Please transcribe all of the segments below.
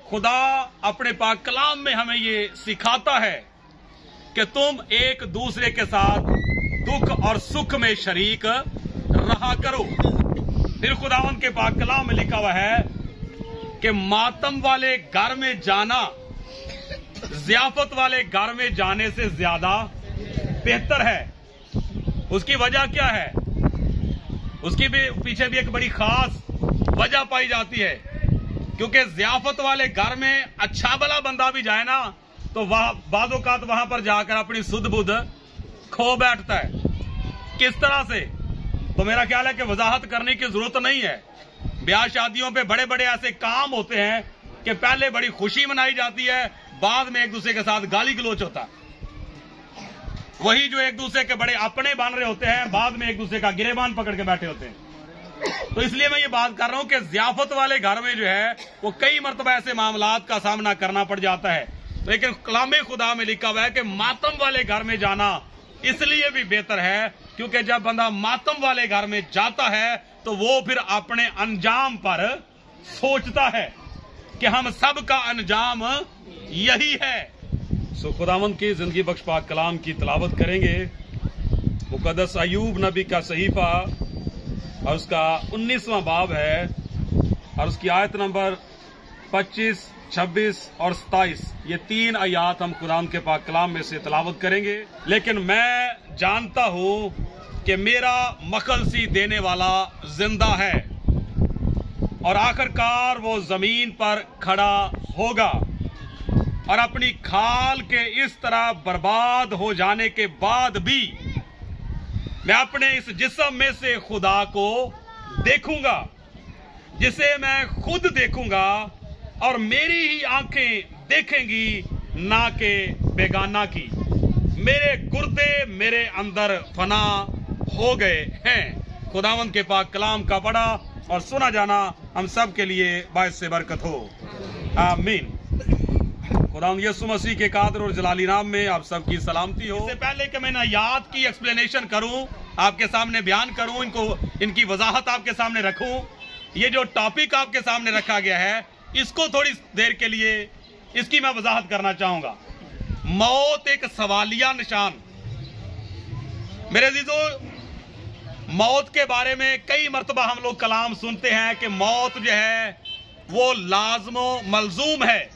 खुदा अपने पाक कलाम में हमें ये सिखाता है कि तुम एक दूसरे के साथ दुख और सुख में शरीक रहा करो। फिर खुदावंद के पाक कलाम में लिखा हुआ है कि मातम वाले घर में जाना ज़ियाफत वाले घर में जाने से ज्यादा बेहतर है। उसकी वजह क्या है? उसकी भी पीछे भी एक बड़ी खास वजह पाई जाती है, क्योंकि ज़ियाफत वाले घर में अच्छा भला बंदा भी जाए ना तो वह बाज़-औक़ात वहां पर जाकर अपनी सुध बुध खो बैठता है। किस तरह से? तो मेरा ख्याल है कि वजाहत करने की जरूरत नहीं है। ब्याह शादियों पे बड़े बड़े ऐसे काम होते हैं कि पहले बड़ी खुशी मनाई जाती है, बाद में एक दूसरे के साथ गाली गलोच होता है। वही जो एक दूसरे के बड़े अपने बन रहे होते हैं, बाद में एक दूसरे का गिरेबान पकड़ के बैठे होते हैं। तो इसलिए मैं ये बात कर रहा हूं कि ज़ियाफत वाले घर में जो है वो कई मरतबा ऐसे मामलात का सामना करना पड़ जाता है। लेकिन कलामे खुदा में लिखा हुआ है कि मातम वाले घर में जाना इसलिए भी बेहतर है, क्योंकि जब बंदा मातम वाले घर में जाता है तो वो फिर अपने अंजाम पर सोचता है कि हम सब का अंजाम यही है। सो खुदावंद की जिंदगी बख्श पाक कलाम की तिलावत करेंगे। मुकद्दस अय्यूब नबी का सहीफा और उसका 19वां बाब है और उसकी आयत नंबर 25, 26 और 27, ये 3 आयात हम कुरान के पाक कलाम में से तिलावत करेंगे। लेकिन मैं जानता हूं कि मेरा मखलसी देने वाला जिंदा है और आखिरकार वो जमीन पर खड़ा होगा और अपनी खाल के इस तरह बर्बाद हो जाने के बाद भी मैं अपने इस जिस्म में से खुदा को देखूंगा, जिसे मैं खुद देखूंगा और मेरी ही आंखें देखेंगी, ना के बेगाना की। मेरे गुर्दे मेरे अंदर फना हो गए हैं। खुदावंद के पाक कलाम का पढ़ा और सुना जाना हम सब के लिए बाइस से बरकत हो। आमीन। खुदावंद यीशु मसीह के कादर और जलाली नाम में आप सबकी सलामती हो। इससे पहले कि मैं आयात की एक्सप्लेनेशन करूं, आपके सामने बयान करूं, इनकी वजाहत आपके सामने रखूं, ये जो टॉपिक आपके सामने रखा गया है इसको थोड़ी देर के लिए इसकी मैं वजाहत करना चाहूंगा। मौत एक सवालिया निशान। मेरे अजीजों, मौत के बारे में कई मर्तबा हम लोग कलाम सुनते हैं कि मौत जो है वो लाज़िमो मलजूम है।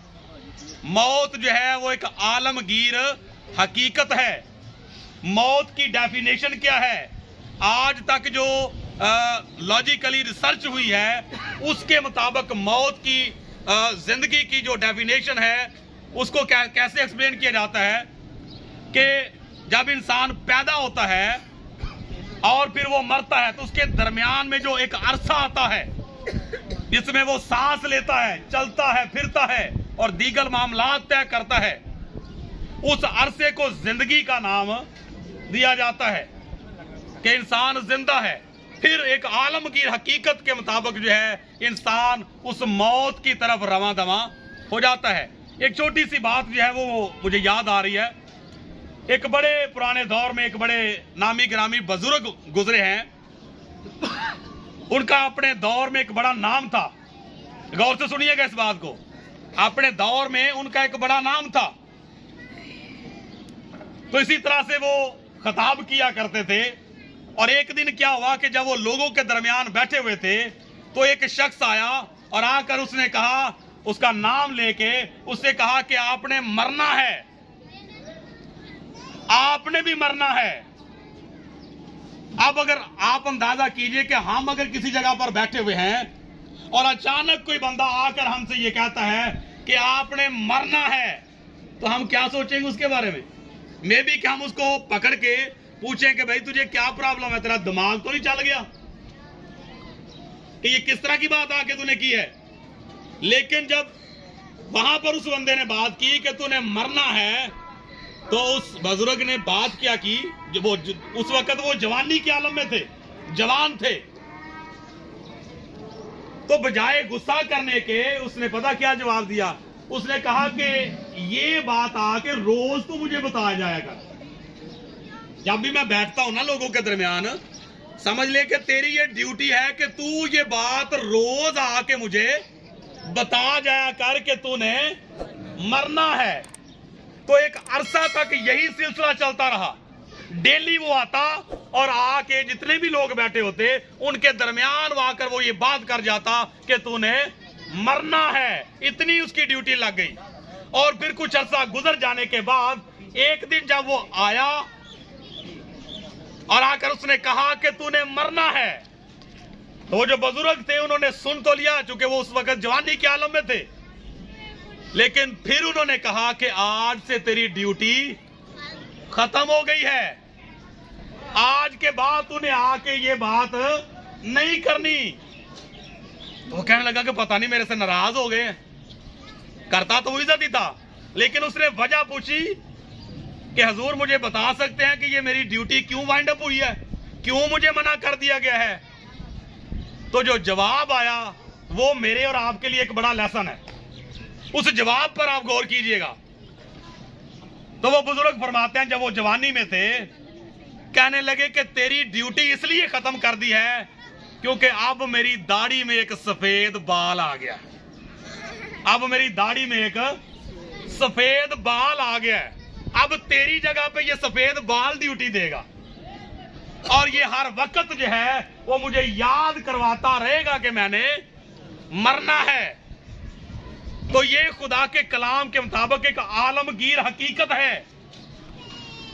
मौत जो है वो एक आलमगीर हकीकत है। मौत की डेफिनेशन क्या है? आज तक जो लॉजिकली रिसर्च हुई है उसके मुताबिक मौत की जिंदगी की जो डेफिनेशन है उसको कैसे एक्सप्लेन किया जाता है कि जब इंसान पैदा होता है और फिर वो मरता है तो उसके दरमियान में जो एक अरसा आता है जिसमें वो सांस लेता है, चलता है, फिरता है और दीगर मामलात तय करता है, उस अरसे को जिंदगी का नाम दिया जाता है कि इंसान जिंदा है। फिर एक आलमगीर हकीकत के मुताबिक जो है इंसान उस मौत की तरफ रवां दवा हो जाता है। एक छोटी सी बात जो है वो मुझे याद आ रही है। एक बड़े पुराने दौर में एक बड़े नामी गिरामी बुजुर्ग गुजरे हैं। उनका अपने दौर में एक बड़ा नाम था। गौर से सुनिएगा इस बात को। अपने दौर में उनका एक बड़ा नाम था। तो इसी तरह से वो खिताब किया करते थे। और एक दिन क्या हुआ कि जब वो लोगों के दरमियान बैठे हुए थे तो एक शख्स आया और आकर उसने कहा, उसका नाम लेके उससे कहा कि आपने मरना है, आपने भी मरना है। अब अगर आप अंदाजा कीजिए कि हम अगर किसी जगह पर बैठे हुए हैं और अचानक कोई बंदा आकर हमसे ये कहता है कि आपने मरना है, तो हम क्या सोचेंगे उसके बारे में? मे बी कि हम उसको पकड़ के पूछें कि भाई तुझे क्या प्रॉब्लम है, तेरा दिमाग तो नहीं चल गया कि ये किस तरह की बात आके तूने की है। लेकिन जब वहां पर उस बंदे ने बात की कि तूने मरना है, तो उस बुजुर्ग ने बात क्या की, जो वो उस वक्त वो जवानी के आलम में थे, जवान थे, तो बजाय गुस्सा करने के उसने पता क्या जवाब दिया? उसने कहा कि ये बात आके रोज तो मुझे बताया जाएगा। जब भी मैं बैठता हूं ना लोगों के दरमियान, समझ ले कि तेरी ये ड्यूटी है कि तू ये बात रोज आके मुझे बता जाया कर कि तूने मरना है। तो एक अरसा तक यही सिलसिला चलता रहा। डेली वो आता और आके जितने भी लोग बैठे होते उनके दरमियान आकर वो ये बात कर जाता कि तूने मरना है। इतनी उसकी ड्यूटी लग गई। और फिर कुछ अरसा गुजर जाने के बाद एक दिन जब वो आया और आकर उसने कहा कि तूने मरना है, तो वो जो बुजुर्ग थे उन्होंने सुन तो लिया, चूंकि वो उस वक्त जवानी के आलम में थे, लेकिन फिर उन्होंने कहा कि आज से तेरी ड्यूटी खत्म हो गई है। आज के बाद तूने आके ये बात नहीं करनी। तो वो कहने लगा कि पता नहीं मेरे से नाराज हो गए। करता तो वो इज्जत ही था, लेकिन उसने वजह पूछी कि हुजूर मुझे बता सकते हैं कि ये मेरी ड्यूटी क्यों वाइंड अप हुई है, क्यों मुझे मना कर दिया गया है। तो जो जवाब आया वो मेरे और आपके लिए एक बड़ा लेसन है। उस जवाब पर आप गौर कीजिएगा। तो वो बुजुर्ग फरमाते हैं जब वो जवानी में थे, कहने लगे कि तेरी ड्यूटी इसलिए खत्म कर दी है क्योंकि अब मेरी दाढ़ी में एक सफेद बाल आ गया। अब मेरी दाढ़ी में एक सफेद बाल आ गया है। अब तेरी जगह पे ये सफेद बाल ड्यूटी देगा और ये हर वक्त जो है वो मुझे याद करवाता रहेगा कि मैंने मरना है। तो ये खुदा के कलाम के मुताबिक एक आलमगीर हकीकत है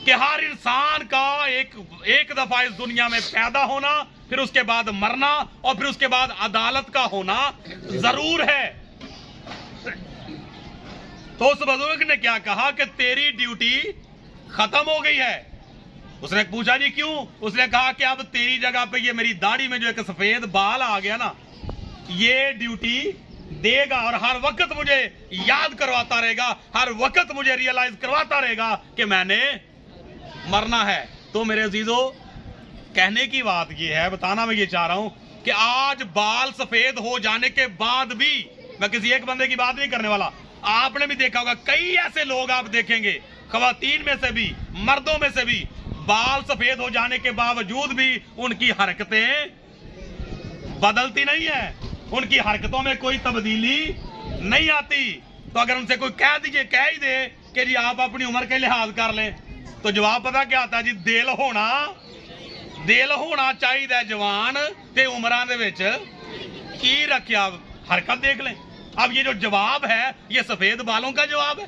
कि हर इंसान का एक दफा इस दुनिया में पैदा होना, फिर उसके बाद मरना और फिर उसके बाद अदालत का होना जरूर है। तो उस बुजुर्ग ने क्या कहा कि तेरी ड्यूटी खत्म हो गई है। उसने पूछा जी क्यों? उसने कहा कि अब तेरी जगह पे ये मेरी दाढ़ी में जो एक सफेद बाल आ गया ना, ये ड्यूटी देगा और हर वक्त मुझे याद करवाता रहेगा, हर वक्त मुझे रियलाइज करवाता रहेगा कि मैंने मरना है। तो मेरे अजीजों, कहने की बात ये है, बताना मैं ये चाह रहा हूं कि आज बाल सफेद हो जाने के बाद भी, मैं किसी एक बंदे की बात नहीं करने वाला, आपने भी देखा होगा कई ऐसे लोग आप देखेंगे, खवातीन में से भी मर्दों में से भी, बाल सफेद हो जाने के बावजूद भी उनकी हरकतें बदलती नहीं है, उनकी हरकतों में कोई तब्दीली नहीं आती। तो अगर उनसे कोई कह ही दे कि जी आप अपनी उम्र के लिहाज कर लें, तो जवाब पता क्या आता है जी, दिल होना चाहिए जवान ते उम्रां दे विच की रखिया, हरकत देख लें। अब ये जो जवाब है ये सफेद बालों का जवाब है।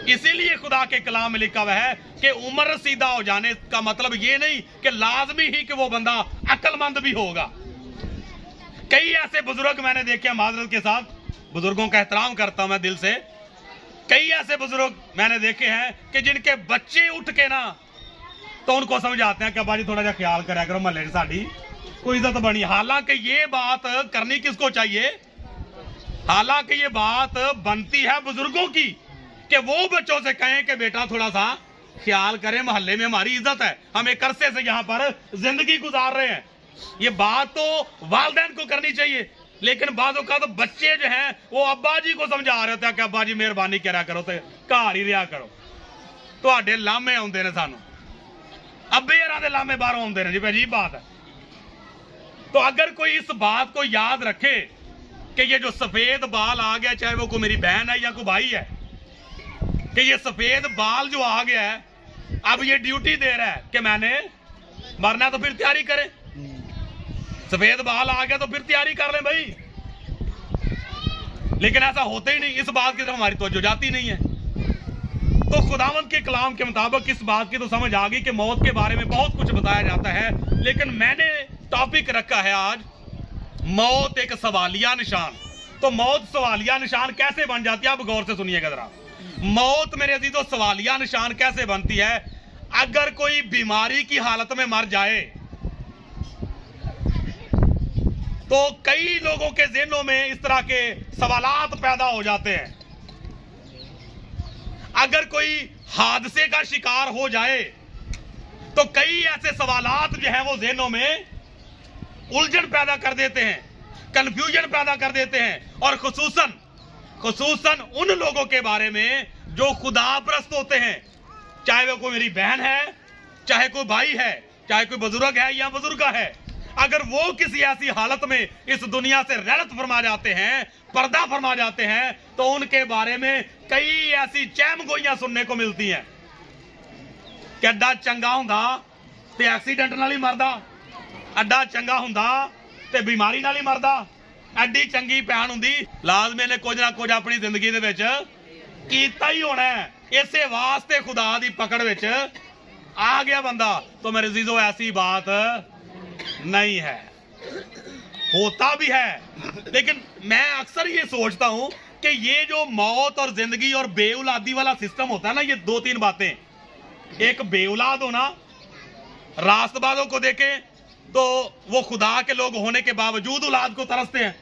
इसीलिए खुदा के कलाम में लिखा हुआ है कि उम्र रसीदा हो जाने का मतलब ये नहीं कि लाजमी ही कि वो बंदा अक्लमंद भी होगा। कई ऐसे बुजुर्ग मैंने देखे, माजरत के साथ बुजुर्गों का एहतराम करता हूं मैं दिल से, कई ऐसे बुजुर्ग मैंने देखे हैं कि जिनके बच्चे उठ के ना तो उनको समझाते हैं कि अब्बा जी थोड़ा सा ख्याल करा करो, महल्ले साड़ी कोई इज्जत बनी। हालांकि ये बात करनी किसको चाहिए? हालांकि ये बात बनती है बुजुर्गों की कि वो बच्चों से कहें कि बेटा थोड़ा सा ख्याल करें, मोहल्ले में हमारी इज्जत है, हम एक अरसे से यहाँ पर जिंदगी गुजार रहे हैं। ये बात तो वालिदैन को करनी चाहिए, लेकिन बाजों का तो बच्चे जो हैं वो अब्बा जी को समझा रहे होते हैं कि अब्बा जी मेहरबानी करा करो, तो घर ही रहा करो, तुहाडे लामे आउंदे ने, सानू अब्बे यारां दे लामे बाहरों आउंदे ने जी, अजीब बात है। तो अगर कोई इस बात को याद रखे कि ये जो सफेद बाल आ गया, चाहे वो कोई मेरी बहन है या कोई भाई है, कि ये सफेद बाल जो आ गया है अब ये ड्यूटी दे रहा है कि मैंने मरना, तो फिर तैयारी करें। सफेद बाल आ गया तो फिर तैयारी कर लें भाई। लेकिन ऐसा होता ही नहीं, इस बात की तरफ हमारी तवज्जो जाती नहीं है। तो खुदावंद के कलाम के मुताबिक इस बात की तो समझ आ गई कि मौत के बारे में बहुत कुछ बताया जाता है, लेकिन मैंने टॉपिक रखा है आज मौत एक सवालिया निशान। तो मौत सवालिया निशान कैसे बन जाती है, आप गौर से सुनिएगा जरा। मौत मेरे अजीजों सवालिया निशान कैसे बनती है? अगर कोई बीमारी की हालत में मर जाए तो कई लोगों के ज़हनों में इस तरह के सवालात पैदा हो जाते हैं। अगर कोई हादसे का शिकार हो जाए तो कई ऐसे सवालात जो हैं वो ज़हनों में उलझन पैदा कर देते हैं, कंफ्यूजन पैदा कर देते हैं, और खुसूसन उन लोगों के बारे में जो खुदापरस्त होते हैं, चाहे वो कोई मेरी बहन है, चाहे कोई भाई है, चाहे कोई बुजुर्ग है या बुजुर्गा है। अगर वो किसी ऐसी हालत में इस दुनिया से रहलत फरमा जाते हैं, पर्दा फरमा जाते हैं, तो उनके बारे में कई ऐसी चहमगोइयां सुनने को मिलती हैं कि अड्डा चंगा हुंदा ते एक्सीडेंट नाल ही मरदा, अड्डा चंगा हुंदा ते बीमारी नाल ही मरदा, एडी चंगी भैन हुंदी लाजमी ने कुछ ना कुछ अपनी जिंदगी दे विच कीता ही होना है। इसे वास्ते खुदा दी पकड़ विच आ गया बंदा। तो मेरे अजीजों ऐसी बात नहीं है, होता भी है, लेकिन मैं अक्सर ये सोचता हूं कि ये जो मौत और जिंदगी और बेऔलादी वाला सिस्टम होता है ना, ये दो तीन बातें, एक बेऔलाद होना, रास्तबाजों को देखे तो वो खुदा के लोग होने के बावजूद औलाद को तरसते हैं,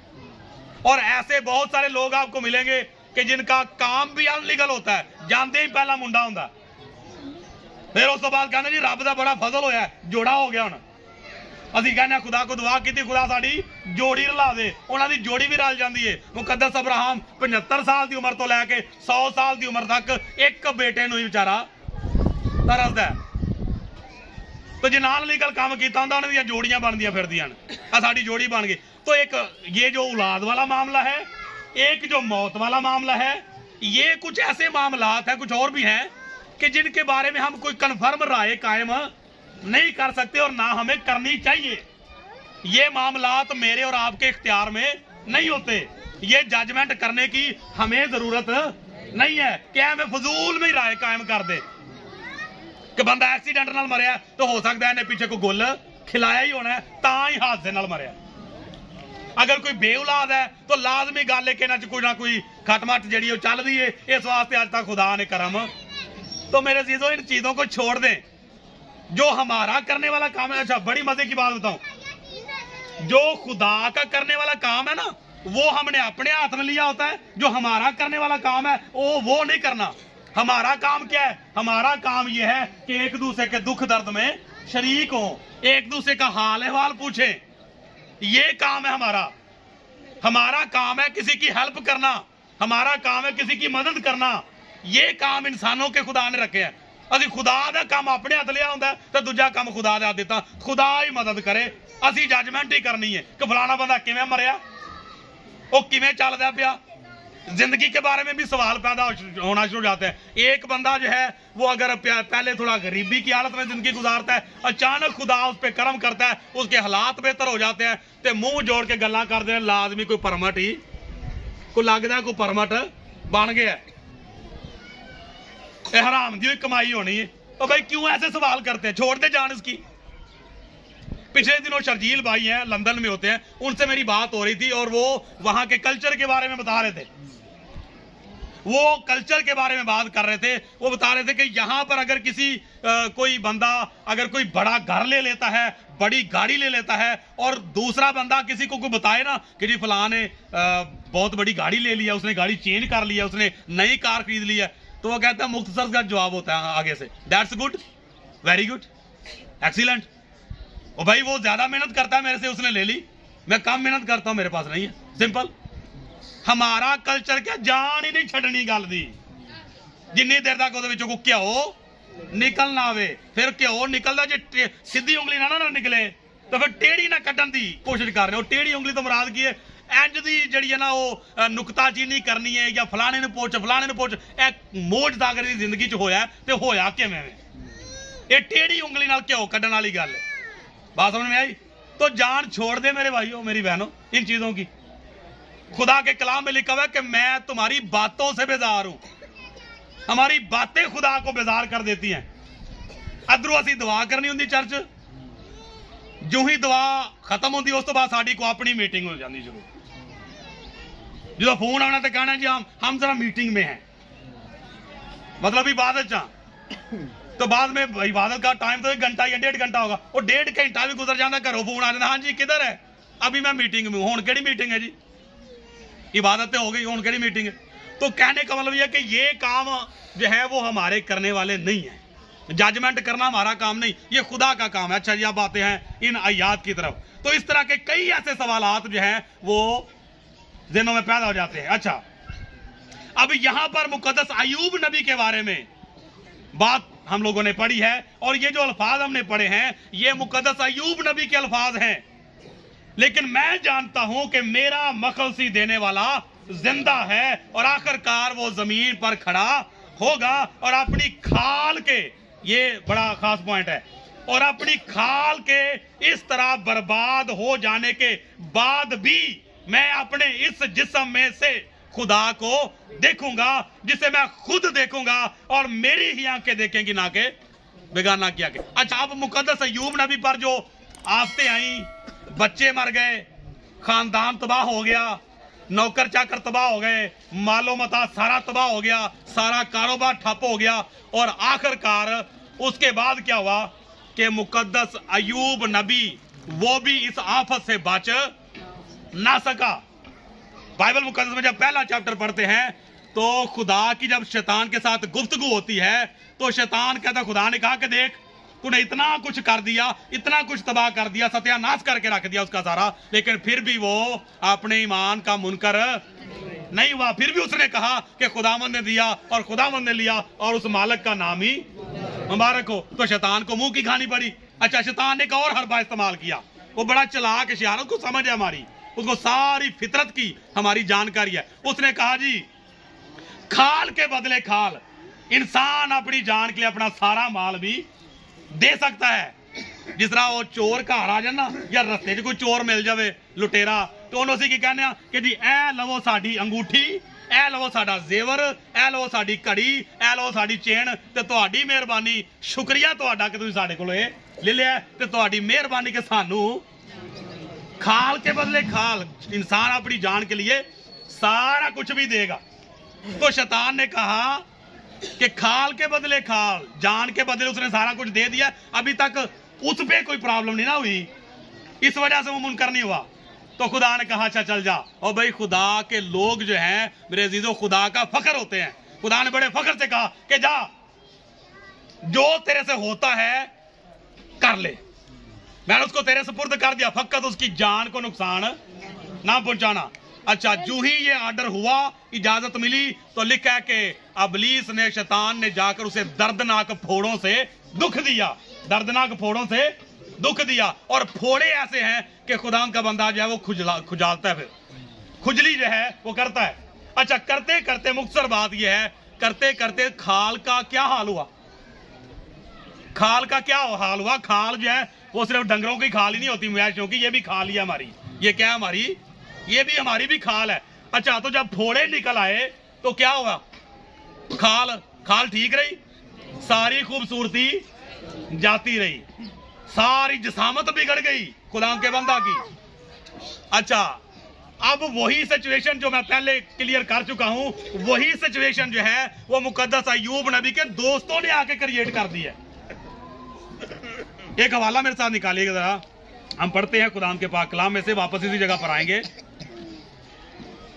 और ऐसे बहुत सारे लोग आपको मिलेंगे कि जिनका काम भी अनलीगल होता है, जानते ही पहला मुंडा होता, फिर उस तो बाद कहते जी रब का बड़ा फजल होया, जोड़ा हो गया। हुण असीं कहने खुदा को दुआ की, खुदा साडी जोड़ी रला दे, उन्होंने जोड़ी भी रल जाती है। मुकद्दस अब्राहम 75 साल की उम्र तो लैके 100 साल की उम्र तक एक बेटे नूं ही बेचारा तरसदा है, तो जे नान लीगल काम किया होंदा उन्हां दीयां जोड़ियां बनदियां फिरदियां ने, साडी जोड़ी बन गई। तो एक ये जो औलाद वाला मामला है, एक जो मौत वाला मामला है, ये कुछ ऐसे मामलात हैं, कुछ और भी हैं कि जिनके बारे में हम कोई कन्फर्म राय कायम नहीं कर सकते और ना हमें करनी चाहिए। ये मामलात मेरे और आपके इख्तियार में नहीं होते, ये जजमेंट करने की हमें जरूरत नहीं है कि हमें फजूल में राय कायम कर दे कि बंदा एक्सीडेंट नाल मरिया, तो हो सकता है इन्हें पीछे कोई गुल खिलाया ही होना है तां ही हादसे नाल मरिया। अगर कोई बेऔलाद है तो लाजमी गल है कि इन्हां च कोई ना कोई खटमट जिहड़ी ओह चल रही है, इस वास्ते अज तक खुदा ने करम। तो मेरे अजीजों इन चीजों को छोड़ दें, जो हमारा करने वाला काम है। अच्छा, बड़ी मजे की बात बताऊं, जो खुदा का करने वाला काम है ना, वो हमने अपने हाथ में लिया होता है। जो हमारा करने वाला काम है वो नहीं करना। हमारा काम क्या है? हमारा काम यह है कि एक दूसरे के दुख दर्द में शरीक हो, एक दूसरे का हाल अहवाल पूछे, ये काम है हमारा। हमारा काम है किसी की हेल्प करना, हमारा काम है किसी की मदद करना। ये काम इंसानों के खुदा ने रखे हैं। असी खुदा का काम अपने हाथ लिया होंदा तो दूजा काम खुदा दे दिता, खुदा ही मदद करे। असी जजमेंट ही करनी है कि फलाना बंदा किवें मरिया, वो किवें चलदा पिया। जिंदगी के बारे में भी सवाल पैदा होना शुरू हो जाते हैं। एक बंदा जो है वो अगर पहले थोड़ा गरीबी की हालत में जिंदगी गुजारता है, अचानक खुदा उस पर करम करता है, उसके हालात बेहतर हो जाते हैं, तो मुंह जोड़ के गल्लां करते हैं लाजमी कोई परमट ही कोई लगता है, कोई परमट बन गया, हराम की कमाई होनी है। तो भाई क्यों ऐसे सवाल करते हैं? छोड़ दे जान इसकी। पिछले दिनों शर्जील भाई हैं, लंदन में होते हैं, उनसे मेरी बात हो रही थी और वो वहां के कल्चर के बारे में बता रहे थे। वो कल्चर के बारे में बात कर रहे थे। वो बता रहे थे कि यहाँ पर अगर किसी कोई बंदा अगर कोई बड़ा घर ले लेता है, बड़ी गाड़ी ले लेता है, और दूसरा बंदा किसी को कोई बताए ना कि जी फलां ने बहुत बड़ी गाड़ी ले लिया, उसने गाड़ी चेंज कर लिया, उसने नई कार खरीद लिया, तो वो कहता है मुख्तसर का जवाब होता है आगे से, that's good, very good, excellent. ओ भाई वो ज्यादा मेहनत करता है मेरे से, उसने ले ली, मैं कम मेहनत करता हूं, मेरे पास नहीं है। सिंपल। हमारा कल्चर क्या, जान ही नहीं छड़नी गल दी। जिन्नी देर तक वो को घ्यो निकल ना आवे, फिर घ्यो निकलता जे सीधी उंगली ना निकले तो फिर टेढ़ी ना कटन की कोशिश कर रहे हो। टेढ़ी उंगली तो मुराद की है इंज दी जिहड़ी है ना, वो नुकताचीनी करनी है या फलाने ने पोच फलाने ने पोच। मोज सागर की जिंदगी च होया ते होया किवें? ये टेढ़ी उंगली नाल घ्यो कड्डण वाली गल है। बात समझ में आई? तो जान छोड़ दे मेरे भाइयों, मेरी बहनों, इन चीजों की। खुदा के कलाम में लिखा हुआ है कि मैं तुम्हारी बातों से बेजार हूं। हमारी बातें खुदा को बेजार कर देती हैं। अदरों असी दुआ करनी होंगी चर्च, जो ही दुआ खत्म होती उस तो बाद साडी को अपनी मीटिंग हो जाती शुरू। जो फोन आना तो कहना जी हम जरा मीटिंग में हैं, मतलब इबादत चा, तो बाद में इबादत का टाइम तो 1 घंटा या 1.5 घंटा होगा, वो 1.5 घंटा भी गुजर जाता, घरों फोन आ जाता, हाँ जी किधर है? अभी मैं मीटिंग में हूं। हुण केड़ी मीटिंग है जी? इबादत तो हो गई, हुण केड़ी मीटिंग है? तो कहने का मतलब यह कि ये काम जो है वो हमारे करने वाले नहीं है। जजमेंट करना हमारा काम नहीं, ये खुदा का काम है। अच्छा जी, अब आते हैं इन आयात की तरफ। तो इस तरह के कई ऐसे सवालात जो हैं वो ज़हनों में पैदा हो जाते हैं। अच्छा, अब यहां पर मुकद्दस अय्यूब नबी के बारे में बात हम लोगों ने पढ़ी है, और ये जो अल्फाज हमने पढ़े हैं ये मुकद्दस अय्यूब नबी के अल्फाज हैं। लेकिन मैं जानता हूं कि मेरा मखलसी देने वाला जिंदा है और आखिरकार वो जमीन पर खड़ा होगा और अपनी खाल के, ये बड़ा खास पॉइंट है, और अपनी खाल के इस तरह बर्बाद हो जाने के बाद भी मैं अपने इस जिस्म में से खुदा को देखूंगा, जिसे मैं खुद देखूंगा और मेरी ही आंखें देखेंगी, ना के बेगाना की आंखें। अच्छा, अब मुकद्दस अय्यूब नबी पर जो आफतें आई, बच्चे मर गए, खानदान तबाह हो गया, नौकर चाकर तबाह हो गए, मालो मता सारा तबाह हो गया, सारा कारोबार ठप हो गया, और आखिरकार उसके बाद क्या हुआ कि मुकद्दस अय्यूब नबी वो भी इस आफत से बच ना सका। बाइबल मुकद्दस में जब पहला चैप्टर पढ़ते हैं तो खुदा की जब शैतान के साथ गुफ्तगू होती है तो शैतान कहता, खुदा ने कहा कि देख तूने इतना कुछ कर दिया, इतना कुछ तबाह कर दिया, सत्यानाश करके रख दिया उसका सारा, लेकिन फिर भी वो अपने ईमान का मुनकर नहीं हुआ। फिर भी उसने कहा कि खुदावंद ने दिया और खुदावंद ने लिया और उस मालिक का नाम ही मुबारक हो। तो शैतान को मुंह की खानी पड़ी। अच्छा, शैतान ने एक और हरबा इस्तेमाल किया, वो बड़ा चालाक होशियार, उसको समझ है हमारी, उसको सारी फितरत की हमारी जानकारी है। उसने कहा जी खाल के बदले खाल, इंसान अपनी जान के लिए अपना सारा माल भी दे सकता है। जिस तरह वो चोर घर आ जाए ना, या रस्ते कोई चोर मिल जाए लुटेरा, तो उन्होंने उसी की कहने कि जी ए लवो साडी अंगूठी, ए लवो साडा जेवर, ए लवो साडी घड़ी, ए लवो साडी चेन, ते तुहाडी मेहरबानी, शुक्रिया तुहाडा कि तुसीं साडे कोलों ले लिया, ते तुहाडी मेहरबानी कि सानू खाल के बदले खाल, इंसान अपनी जान के लिए सारा कुछ भी देगा। तो शैतान ने कहा कि खाल के बदले खाल, जान के बदले उसने सारा कुछ दे दिया, अभी तक उस पे कोई प्रॉब्लम नहीं ना हुई, इस वजह से वो मुनकर नहीं हुआ। तो खुदा ने कहा अच्छा चल जा। और भाई खुदा के लोग जो हैं मेरे अजीजों, खुदा का फख्र होते हैं। खुदा ने बड़े फख्र से कहा कि जा, जो तेरे से होता है कर ले, मैंने उसको तेरे सुपुर्द कर दिया, फकत उसकी जान को नुकसान ना पहुंचाना। अच्छा, जो ही ये आर्डर हुआ, इजाजत मिली, तो लिखा है कि अबलीस ने, शैतान ने जाकर उसे दर्दनाक फोड़ों से दुख दिया, दर्दनाक फोड़ों से दुख दिया। और फोड़े ऐसे हैं कि खुदा का बंदा जो है वो खुजालता है, फिर खुजली जो है वो करता है। अच्छा, करते करते मुख्तसर बात यह है, करते करते खाल का क्या हाल हुआ, खाल का क्या हाल हुआ। खाल जो है वो सिर्फ डंगरों की खाल ही नहीं होती, मवेशियों की, ये भी खाल ही है हमारी, ये क्या है हमारी, ये भी हमारी भी खाल है। अच्छा, तो जब फोड़े निकल आए तो क्या हुआ, खाल ठीक रही, सारी खूबसूरती जाती रही, सारी जिसामत बिगड़ गई खुदा के बंदा की। अच्छा, अब वही सिचुएशन जो मैं पहले क्लियर कर चुका हूं, वही सिचुएशन जो है वो मुकद्दस अय्यूब नबी के दोस्तों ने आके क्रिएट कर दी है। एक हवाला मेरे साथ निकालिएगा जरा, हम पढ़ते हैं खुदा के पाक कलाम में से, वापस इसी जगह पर आएंगे।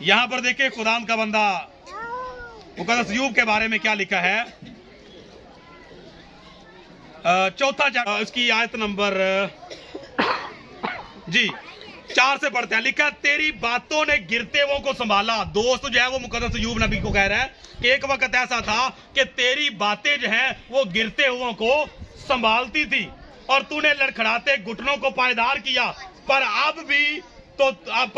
यहां पर देखिए खुदा का बंदा मुकद्दस अय्यूब के बारे में क्या लिखा है। चौथा इसकी आयत नंबर जी 4 से पढ़ते हैं। लिखा, तेरी बातों ने गिरते हुओं को संभाला। दोस्त जो है वो मुकद्दस अय्यूब नबी को कह रहा है कि एक वक्त ऐसा था कि तेरी बातें जो है वो गिरते हुओं को संभालती थी और तूने लड़खड़ाते घुटनों को पायदार किया, पर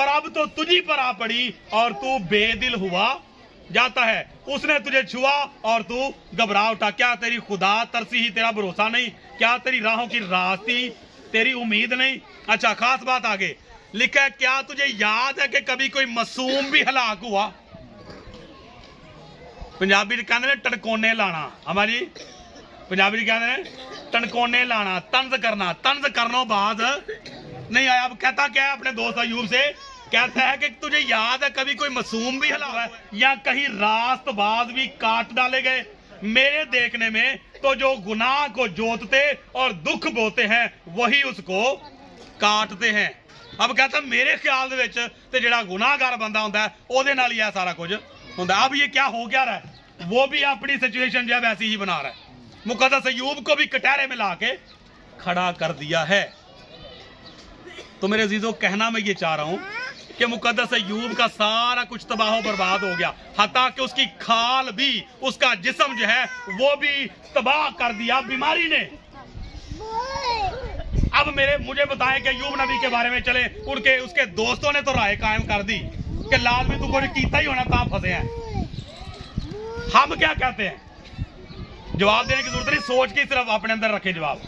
अब तो तुझी पर आ पड़ी और तू बेदिल हुआ जाता है। उसने तुझे छुआ और तू घबरा उठा। क्या तेरी खुदा तरसी ही तेरा भरोसा नहीं, क्या तेरी राहों की रास्ती तेरी उम्मीद नहीं। अच्छा, खास बात आगे लिखा है, क्या तुझे याद है कि कभी कोई मासूम भी हलाक हुआ। पंजाबी कहते हैं टड़कोने लाना, हमारी पंजाबी कहते हैं टड़कोने लाना, तंज करना, तंज करना बाद नहीं आया। अब कहता क्या है अपने दोस्त अय्यूब से, कहता है कि तुझे याद है कभी कोई मासूम भी हलाक है या कहीं रास्तबाज भी काट डाले गए मेरे देखने में, तो जो गुनाह को जोतते और दुख बोते हैं वही उसको काटते हैं। अब कहता मेरे ख्याल दे जेड़ा गुनाहगार बंदा होंदा है ओदे नाल ही सारा कुछ होंदा। अब ये क्या हो गया रहा है, वो भी अपनी सिचुएशन जो है वैसी ही बना रहा है। मुकद्दस अय्यूब को भी कटहरे में लाके खड़ा कर दिया है। तो मेरे अजीजों, कहना मैं ये चाह रहा हूं कि मुकद्दस अय्यूब का सारा कुछ तबाह बर्बाद हो गया, हत्ता कि उसकी खाल भी, उसका जिस्म जो है वो भी तबाह कर दिया बीमारी ने। अब मुझे बताएं कि अय्यूब नबी के बारे में चले, उनके उसके दोस्तों ने तो राय कायम कर दी कि लाजमी तू कोई कीता ही होना, ता फंसे हैं। हम क्या कहते हैं? जवाब देने की जरूरत नहीं, सोच के सिर्फ अपने अंदर रखे जवाब।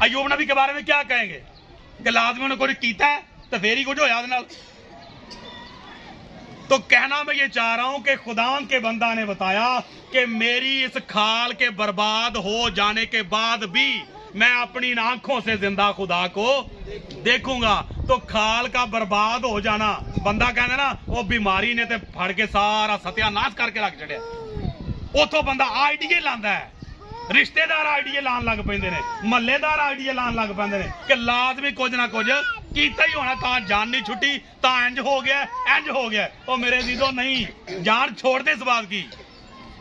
अय्यूब नबी के बारे में क्या कहेंगे कि लाजमी उन्हें कोई कीता है तो फिर ही कुछ होया उहदे नाल। तो कहना मैं ये चाह रहा हूं कि खुदावंद के बंदा ने बताया कि मेरी इस खाल के बर्बाद हो जाने के बाद भी मैं अपनी आंखों से जिंदा खुदा को देखूंगा। तो खाल का बर्बाद हो जाना, बंदा कहना ना वो बीमारी ने ते फड़ के सारा सत्यानाश करके रख छड़िया, उथों बंदा आइडिया लांदा है, रिश्तेदार आइडिया लान लग पैंदे ने, महल्लेदार आइडिया लान लग पैंदे ने कि लाजमी कुछ ना कुछ कीता ही होना, ता जान नहीं छुट्टी, ता इंज हो गया इंज हो गया। ओ मेरे दीदो नहीं, जान छोड़ दे इस बात की।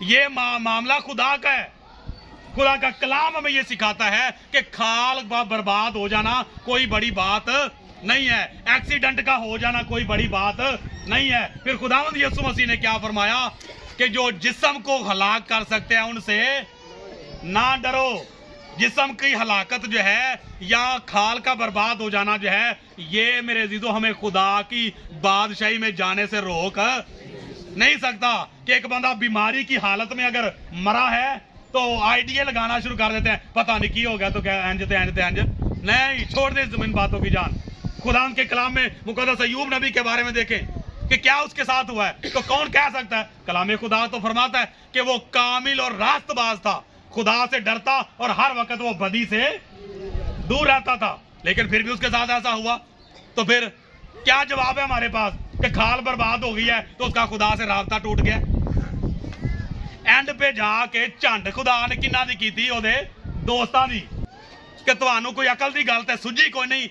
ये मामला खुदा का है। खुदा का कलाम हमें ये सिखाता है कि खाल बर्बाद हो जाना कोई बड़ी बात नहीं है, एक्सीडेंट का हो जाना कोई बड़ी बात नहीं है। फिर खुदावंद यीशु मसीह ने क्या फरमाया कि जो जिस्म को हलाक कर सकते हैं उनसे ना डरो। जिस्म की हलाकत जो है या खाल का बर्बाद हो जाना जो है, ये मेरे अजीजों हमें खुदा की बादशाही में जाने से रोक नहीं सकता। कि एक बंदा बीमारी की हालत में अगर मरा है तो आइडिया लगाना शुरू कर देते हैं, पता नहीं की हो गया तो क्या इंज ते इंज ते इंज। नहीं, छोड़ दे इन बातों की जान। खुदा के कलाम में मुकद्दस अय्यूब नबी के बारे में देखें कि क्या उसके साथ हुआ है, तो कौन कह सकता है? कलाम खुदा तो फरमाता है कि वो कामिल और रास्तबाज था, खुदा से डरता और हर वक्त वो बदी से दूर रहता था, लेकिन फिर भी उसके साथ ऐसा हुआ। तो फिर क्या जवाब है हमारे पास कि खाल बर्बाद हो गई है तो उसका खुदा से राबता टूट गया। एंड पे जाके झंड खुदा ने किन्ना दी की थी, ओदे दोस्तां दी, कि तुहानू कोई अकल दी गल ते सुझी कोई नहीं,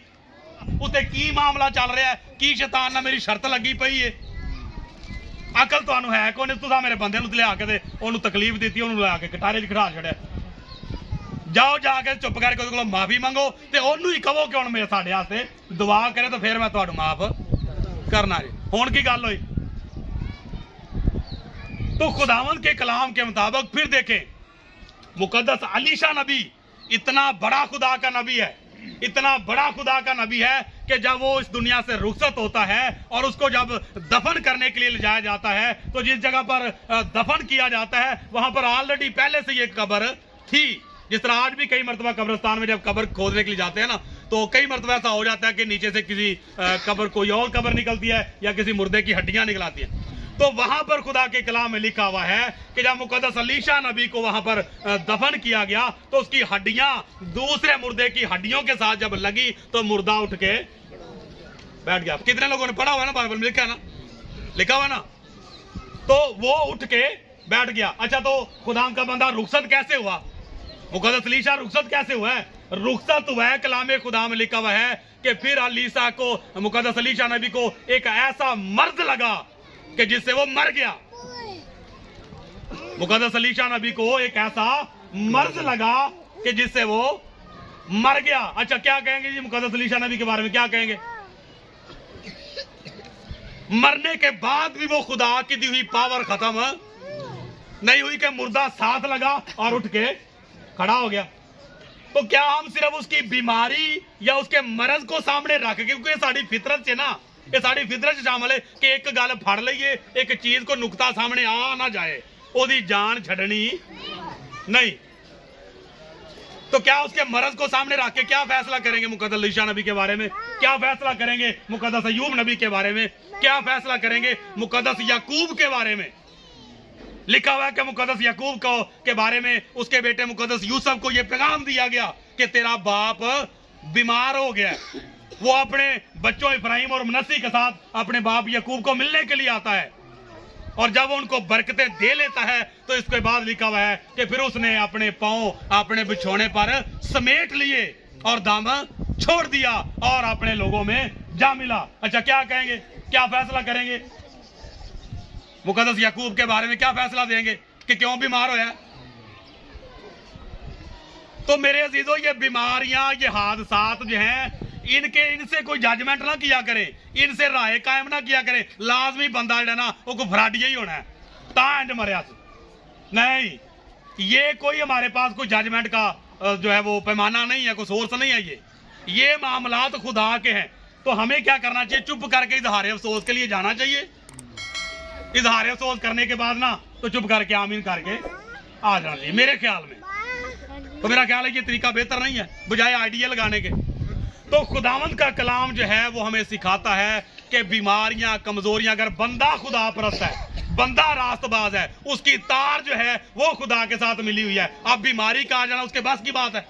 उत्ते की मामला चल रहा है, की शैतान ने मेरी शर्त लगी पई है, अकल तुहानू है कोई नहीं, तुसां मेरे बंदे नूं लिया के ते ओनू तकलीफ दी, ओनू लिया के कटारे च खड़ा छड़िया। जाओ जाके चुप करके ਉਹਦੇ ਕੋਲੋਂ माफी मंगो ते ओनू ही कहो कि हुण मेरे साडे वास्ते दुआ करे तो फिर मैं तुहानू माफ करना जी। हुण की गल होई? तो खुदावंद के कलाम के मुताबिक फिर देखें, मुकद्दस अलीशा नबी इतना बड़ा खुदा का नबी है, इतना बड़ा खुदा का नबी है कि जब वो इस दुनिया से रुखसत होता है और उसको जब दफन करने के लिए ले जाया जाता है, तो जिस जगह पर दफन किया जाता है वहां पर ऑलरेडी पहले से ये कब्र थी। जिस तरह आज भी कई मरतबा कब्रिस्तान में जब कब्र खोदने के लिए जाते हैं ना, तो कई मरतबा ऐसा हो जाता है कि नीचे से किसी कब्र कोई और कब्र निकलती है या किसी मुर्दे की हड्डियां निकल आती हैं। तो वहां पर खुदा के कलाम में लिखा हुआ है कि जब मुकद्दस अलीशा नबी को वहां पर दफन किया गया तो उसकी हड्डियां दूसरे मुर्दे की हड्डियों के साथ जब लगी तो मुर्दा उठ के बैठ गया। कितने लोगों ने पढ़ा हुआ ना, बाइबल में लिखा है ना, लिखा हुआ ना, तो वो उठ के बैठ गया। अच्छा, तो खुदा का बंदा रुखसत कैसे हुआ? मुकद्दस अलीशा रुखसत कैसे हुआ है? रुखसत हुआ है, कलाम खुदा में लिखा हुआ है कि फिर अलीशा को, मुकद्दस अलीशा नबी को एक ऐसा मर्द लगा कि जिससे वो मर गया। मुकद्दस अलीशा नबी को एक ऐसा मर्द लगा कि जिससे वो मर गया। अच्छा, क्या कहेंगे जी मुकद्दस अलीशा नबी के बारे में? क्या कहेंगे? मरने के बाद भी वो खुदा की दी हुई पावर खत्म नहीं हुई कि मुर्दा साथ लगा और उठ के खड़ा हो गया। तो क्या हम सिर्फ उसकी बीमारी या उसके मरज को सामने रख के, क्योंकि साड़ी फितरत से ना, ये साड़ी फितरत से शामिल है कि एक गल फड़ लईए, एक चीज को नुकता सामने आ ना जाए, ओदी जान छड़नी नहीं। तो क्या उसके मरज को सामने रख के क्या फैसला करेंगे मुकद्दस अलीशा नबी के बारे में? क्या फैसला करेंगे मुकद्दस अय्यूब नबी के बारे में? क्या फैसला करेंगे मुकद्दस याकूब के बारे में? लिखा हुआ है कि मुकद्दस याकूब को के बारे में उसके बेटे मुकद्दस यूसुफ को यह पैगाम दिया गया कि तेरा बाप बीमार हो गया। वो अपने बच्चों इब्राहिम और मनस्सी के साथ अपने बाप याकूब को मिलने के लिए आता है और जब उनको बरकतें दे लेता है तो इसके बाद लिखा हुआ है कि फिर उसने अपने पांव अपने बिछोने पर समेट लिए और दम छोड़ दिया और अपने लोगों में जा मिला। अच्छा, क्या कहेंगे? क्या फैसला करेंगे मुकद्दस याकूब के बारे में? क्या फैसला देंगे कि क्यों बीमार होया? तो मेरे अजीजों, ये बीमारियां, ये हादसात जो हैं, इनसे कोई जजमेंट ना किया करे, इनसे राय कायम ना किया करे। लाजमी बंदा जो ना वो कोई फराडिया ही होना है ता इंज मरिया नहीं। ये कोई हमारे पास कोई जजमेंट का जो है वो पैमाना नहीं है, कोई सोर्स नहीं है। ये मामला तो खुदा के हैं। तो हमें क्या करना चाहिए? चुप करके इजहार अफसोस के लिए जाना चाहिए। इजहार अफसोस करने के बाद ना तो चुप करके आमीन करके आ जाना चाहिए मेरे ख्याल में। तो मेरा ख्याल है ये तरीका बेहतर नहीं है बजाय आइडिया लगाने के। तो खुदावंद का कलाम जो है वो हमें सिखाता है कि बीमारियां, कमजोरियां, अगर बंदा खुदा परस्त है, बंदा रास्तबाज है, उसकी तार जो है वो खुदा के साथ मिली हुई है। अब बीमारी का आ जाना उसके बस की बात है।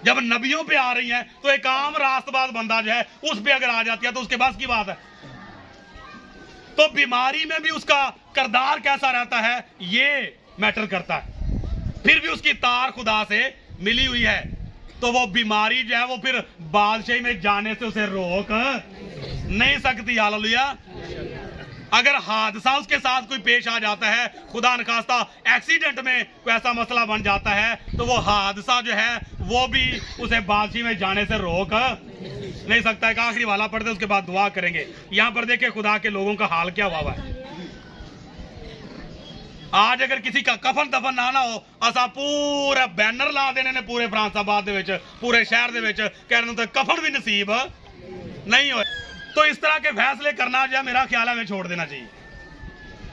जब नबियों पे आ रही है तो एक आम रास्तबाज बंदा जो है उस पे अगर आ जाती है तो उसके बस की बात है। तो बीमारी में भी उसका किरदार कैसा रहता है ये मैटर करता है। फिर भी उसकी तार खुदा से मिली हुई है तो वो बीमारी जो है वो फिर बादशाही में जाने से उसे रोक नहीं सकती। हालेलुया। अगर हादसा उसके साथ कोई पेश आ जाता है, खुदा न खास्ता एक्सीडेंट में कोई ऐसा मसला बन जाता है, तो वो हादसा जो है वो भी उसे बादशाही में जाने से रोक नहीं सकता है। आखिरी वाला पढ़ते उसके बाद दुआ करेंगे। यहां पर देखिए खुदा के लोगों का हाल क्या हुआ है। आज अगर किसी का कफन दफन ना हो, असा पूरा बैनर ला देने ने पूरे फ्रांसाबाद दे विच, पूरे शहर दे विच, कहने तो कफन भी नसीब नहीं हो। तो इस तरह के फैसले करना जो है मेरा ख्याल हमें छोड़ देना चाहिए।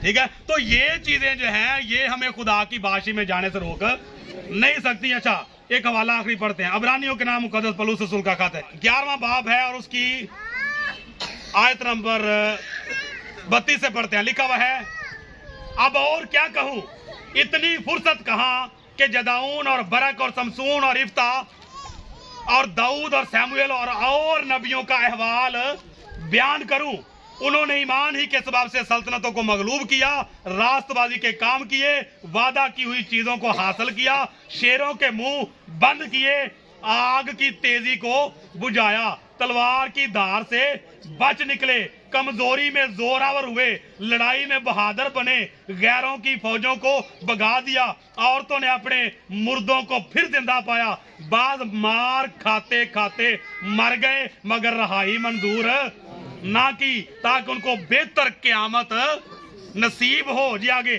ठीक है, तो ये चीजें जो हैं ये हमें खुदा की बादशाही में जाने से रोक नहीं सकती। अच्छा, एक हवाला आखिरी पढ़ते हैं। अबरानियों के नाम मुकद्दस पौलुस रसूल का खत है, 11वां बाब है और उसकी आयत नंबर 32 से पढ़ते हैं। लिखा हुआ है, अब और क्या कहूं, इतनी फुर्सत कहां कि जदाऊन और बरक और समसून और इफ्ता और दाऊद और सैमुएल और नबियों का अहवाल बयान करूं। उन्होंने ईमान ही के सबब से सल्तनतों को मगलूब किया, रास्तबाजी के काम किए, वादा की हुई चीजों को हासिल किया, शेरों के मुंह बंद किए, आग की तेजी को बुझाया, तलवार की धार से बच निकले, कमजोरी में जोरावर हुए, लड़ाई में बहादुर बने, गैरों की फौजों को भगा दिया, औरतों ने अपने मुर्दों को फिर जिंदा पाया, बाद मार खाते खाते मर गए मगर रहाई मंजूर ना की, ताकि उनको बेहतर क़यामत नसीब हो। जी आगे,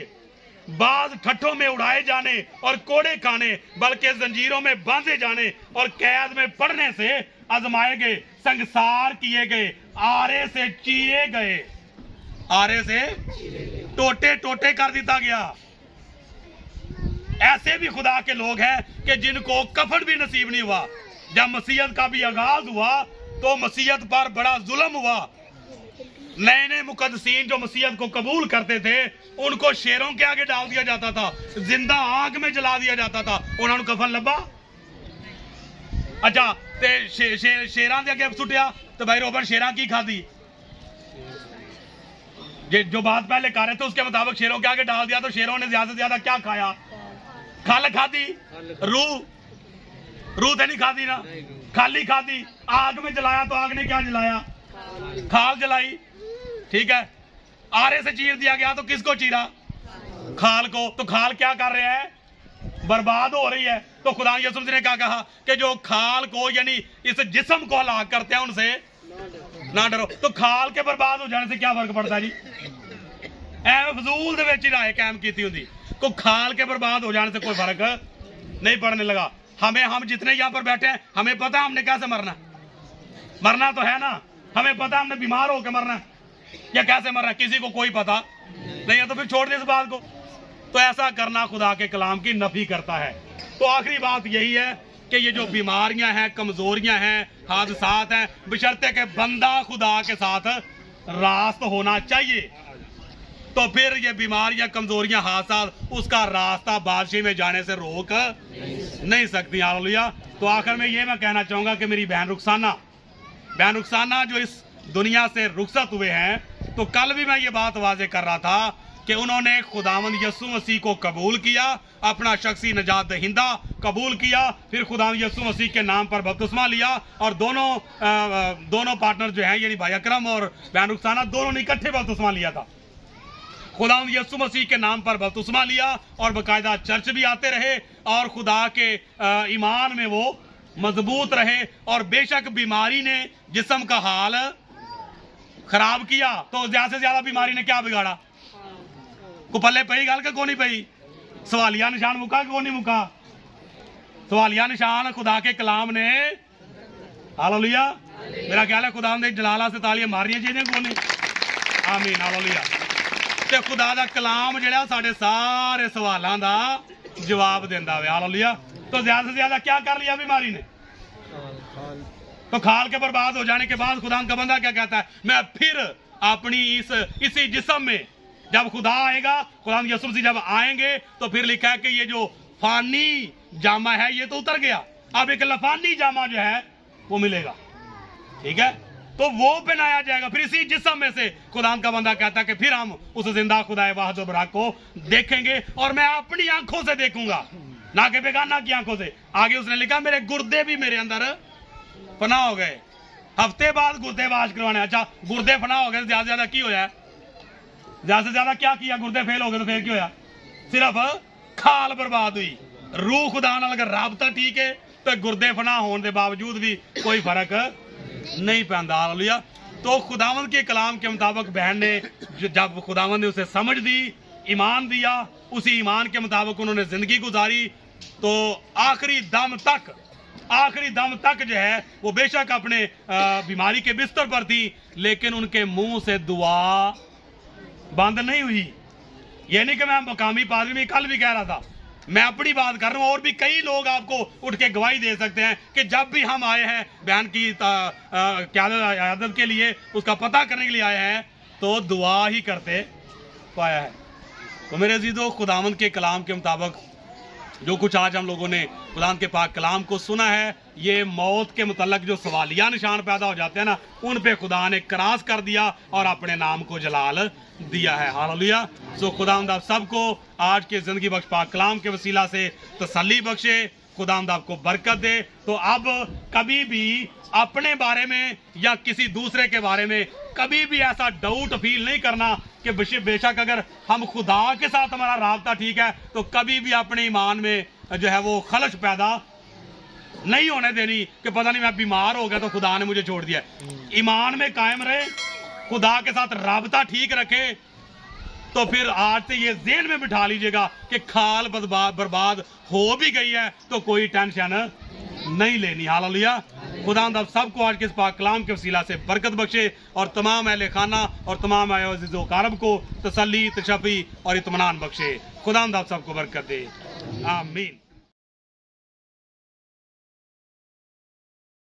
बाज ठट्ठों में उड़ाए जाने और कोड़े खाने, बल्कि जंजीरों में बांधे जाने और कैद में पड़ने से आजमाए गए, संसार किए गए, आरे से चीरे गए, आरे से टोटे टोटे कर दिया गया। ऐसे भी खुदा के लोग हैं कि जिनको कफन भी नसीब नहीं हुआ। जब मसीहत का भी आगाज हुआ तो मसीहत पर बड़ा जुल्म हुआ। नए नए मुकद्दसीन जो मसीहत को कबूल करते थे उनको शेरों के आगे डाल दिया जाता था, जिंदा आग में जला दिया जाता था। उन्होंने कफन लब्बा। अच्छा, ते शेरां दे अगे सुटिया तो भाई रोबन शेरां की खादी, जो बात पहले कर रहे थे उसके मुताबिक शेरों के आगे डाल दिया तो शेरों ने ज्यादा से ज्यादा क्या खाया? खल खादी, रूह तो नहीं खादी ना, खाली खादी। आग में जलाया तो आग ने क्या जलाया? खाल जलाई। ठीक है, आरे से चीर दिया गया तो किसको चीरा? खाल को। तो खाल क्या कर रहे हैं? बर्बाद हो रही है। तो खुदा यीशु मसीह ने क्या कहा कि जो खाल को यानी इस जिस्म को हलाक करते हैं उनसे ना डरो। तो खाल के बर्बाद हो जाने से क्या फर्क पड़ता है जी? फजूल दे राय कायम की होंगी को खाल के बर्बाद हो जाने से कोई फर्क नहीं पड़ने लगा। हम जितने यहाँ पर बैठे हैं हमें पता है हमने कैसे मरना तो है ना। हमें पता हमने बीमार होकर मरना या कैसे मरना, किसी को कोई पता नहीं है। तो फिर छोड़ दे इस बात को। तो ऐसा करना खुदा के कलाम की नफी करता है। तो आखिरी बात यही है कि ये जो बीमारियां हैं, कमजोरियां हैं, हादसात हैं, बशर्ते के बंदा खुदा के साथ रास्त होना चाहिए। तो फिर ये बीमारियां, कमजोरियां, हादसा उसका रास्ता बादशाही में जाने से रोक नहीं सकती। हालेलुया। तो आखिर में ये मैं कहना चाहूंगा कि मेरी बहन रुखसाना जो इस दुनिया से रुखसत हुए हैं, तो कल भी मैं ये बात वाजे कर रहा था कि उन्होंने खुदावंद यीशु मसीह को कबूल किया, अपना शख्सी निजात दहिंदा कबूल किया, फिर खुदावंद यीशु मसीह के नाम पर बपतिस्मा लिया और दोनों पार्टनर जो हैं यानी भाई अकरम और बहन रुखसाना दोनों ने इकट्ठे बपतिस्मा लिया था। खुदावंद यीशु मसीह के नाम पर बपतिस्मा लिया और बाकायदा चर्च भी आते रहे और खुदा के ईमान में वो मजबूत रहे। और बेशक बीमारी ने जिस्म का हाल खराब किया, तो ज्यादा से ज्यादा बीमारी ने क्या बिगाड़ा? को पल्ले पई गल के को नहीं पई? सवालिया निशान मुका को नहीं मुका? सवालिया निशान खुदा के कलाम ने। हालेलुया। मेरा ख्याल है खुदा ने जलाला से तालियां मारनियां चाहिए को नहीं। आमीन। हालेलुया। ते खुदा दा कलाम जिहड़ा साडे सारे सवालों का जवाब देंदा है। हालेलुया। तो ज्यादा से ज्यादा क्या कर लिया बीमारी ने? तो खाल के बर्बाद हो जाने के बाद खुदा का बंदा क्या कहता है? मैं फिर अपनी इसी जिस्म में, जब खुदा आएगा, खुदा यसुफ मसीह जब आएंगे तो फिर लिखा है कि ये जो फानी जामा है ये तो उतर गया, अब एक लफानी जामा जो है वो मिलेगा। ठीक है, तो वो पहनाया जाएगा। फिर इसी जिस्म में से खुदा का बंदा कहता है कि फिर हम उस जिंदा खुदा वाहिद बराक को देखेंगे और मैं अपनी आंखों से देखूंगा, ना कि बेगाना की आंखों से। आगे उसने लिखा मेरे गुर्दे भी मेरे अंदर फना हो गए। हफ्ते बाद गुर्दे वाश करवाने। अच्छा, गुर्दे फना हो गए, ज्यादा से ज्यादा की होया? ज्यादा से ज्यादा क्या किया? गुर्दे फेल हो गए तो फिर क्या होया? सिर्फ खाल बर्बाद हुई। रूह खुदा नाल अगर राबता ठीक है तो गुर्दे फना होने के बावजूद भी कोई फर्क नहीं पैंदा। हालेलुया। तो खुदावंद के कलाम के मुताबिक बहन ने, जब खुदावंद ने उसे समझ दी, ईमान दिया, उसी ईमान के मुताबिक उन्होंने जिंदगी गुजारी, तो आखिरी दम तक जो है वो बेशक अपने बीमारी के बिस्तर पर थी, लेकिन उनके मुंह से दुआ बंद नहीं हुई। ये नहीं कि मैं मकामी पादरी में कल भी कह रहा था, मैं अपनी बात कर रहा हूं। और भी कई लोग आपको उठ के गवाही दे सकते हैं कि जब भी हम आए हैं बयान की क्यादत के लिए, उसका पता करने के लिए आए हैं, तो दुआ ही करते पाया है। तो मेरे अजीजों, खुदावंद के कलाम के मुताबिक जो कुछ आज हम लोगों ने खुदावंद के पाक कलाम को सुना है, ये मौत के मुतल्लक जो सवालिया निशान पैदा हो जाते हैं ना, उन पे खुदा ने क्रॉस कर दिया और अपने नाम को जलाल दिया है। हालेलुया। सो खुदावंद आप सबको आज के जिंदगी बख्श पाक कलाम के वसीला से तसल्ली बख्शे, खुदावंद आपको बरकत दे। तो अब कभी भी अपने बारे में या किसी दूसरे के बारे में कभी भी ऐसा डाउट फील नहीं करना कि बेशक अगर हम खुदा के साथ हमारा राबता ठीक है तो कभी भी अपने ईमान में जो है वो खलश पैदा नहीं होने देनी कि पता नहीं मैं बीमार हो गया तो खुदा ने मुझे छोड़ दिया। ईमान में कायम रहे, खुदा के साथ राबता ठीक रखे। तो फिर आज से ये ज़हन में बिठा लीजिएगा कि खाल बर्बाद हो भी गई है तो कोई टेंशन नहीं लेनी। हालेलुया। खुदावंद आप सबको आज के इस पाक कलाम के वसीला से बरकत बख्शे और तमाम अहले खाना और तमाम अज़ीज़ो कारब को तसल्ली, तशफ़ी और इत्मीनान बख्शे। खुदावंद आप सबको बरकत दे। आमीन।